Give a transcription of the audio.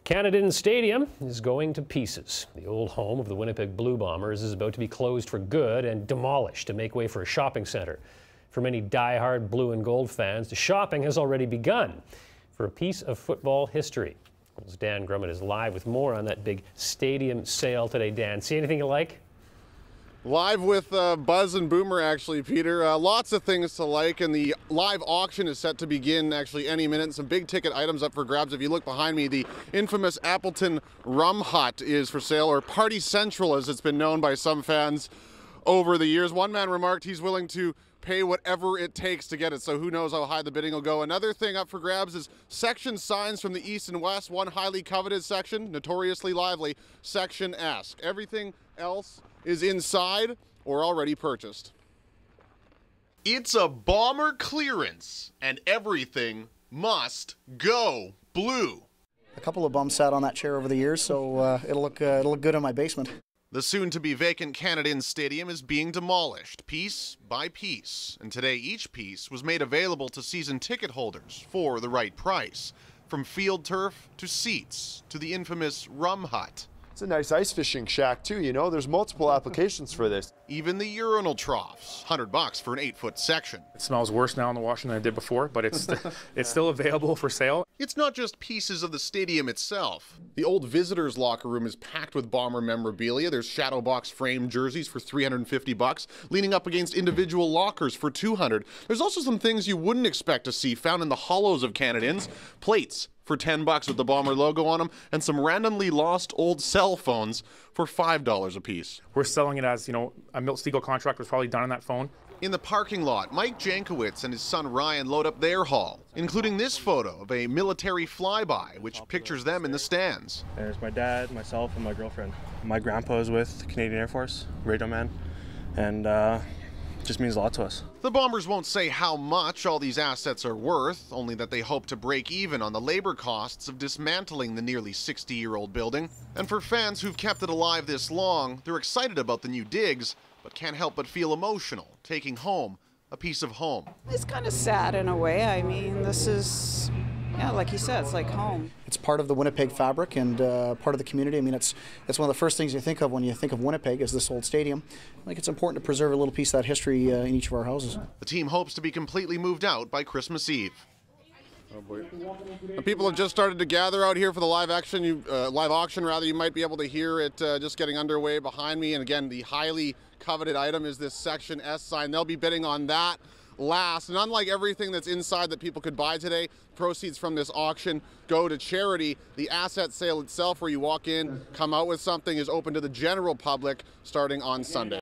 Canad Stadium is going to pieces. The old home of the Winnipeg Blue Bombers is about to be closed for good and demolished to make way for a shopping centre. For many die-hard blue and gold fans, the shopping has already begun for a piece of football history. Dan Grummett is live with more on that big stadium sale today. Dan, see anything you like? Live with Buzz and Boomer, actually, Peter. Lots of things to like, and the live auction is set to begin actually any minute. Some big ticket items up for grabs. If you look behind me, the infamous Appleton Rum Hut is for sale, or Party Central as it's been known by some fans over the years. One man remarked he's willing to pay whatever it takes to get it, so who knows how high the bidding will go. Another thing up for grabs is section signs from the east and west. One highly coveted section, notoriously lively, Section S. Everything else is inside or already purchased. It's a bomber clearance, and everything must go blue. A couple of bums sat on that chair over the years, so it'll look good in my basement. The soon-to-be vacant Canad Stadium is being demolished piece by piece, and today each piece was made available to season ticket holders for the right price, from field turf to seats to the infamous Rum Hut. It's a nice ice fishing shack too, you know. There's multiple applications for this. Even the urinal troughs, $100 for an 8-foot section. It smells worse now in the washing than it did before, but it's still available for sale. It's not just pieces of the stadium itself. The old visitors' locker room is packed with Bomber memorabilia. There's shadow box framed jerseys for $350, leaning up against individual lockers for $200. There's also some things you wouldn't expect to see found in the hollows of Canadians. Plates for $10 with the Bomber logo on them, and some randomly lost old cell phones for $5 a piece. We're selling it as, you know, a Milt Stegall contract was probably done on that phone. In the parking lot, Mike Jankowitz and his son Ryan load up their haul, including this photo of a military flyby, which pictures them in the stands. There's my dad, myself, and my girlfriend. My grandpa is with the Canadian Air Force, radio man, and just means a lot to us. The Bombers won't say how much all these assets are worth, only that they hope to break even on the labor costs of dismantling the nearly 60-year-old building. And for fans who've kept it alive this long, they're excited about the new digs, but can't help but feel emotional, taking home a piece of home. It's kind of sad in a way. I mean, this is, yeah, like you said, it's like home. It's part of the Winnipeg fabric and part of the community. I mean, it's one of the first things you think of when you think of Winnipeg is this old stadium. I think it's important to preserve a little piece of that history in each of our houses. The team hopes to be completely moved out by Christmas Eve. Oh boy. People have just started to gather out here for the live auction. You might be able to hear it just getting underway behind me. And again, the highly coveted item is this Section S sign. They'll be bidding on that last. And unlike everything that's inside that people could buy today, proceeds from this auction go to charity. The asset sale itself, where you walk in, come out with something, is open to the general public starting on Sunday.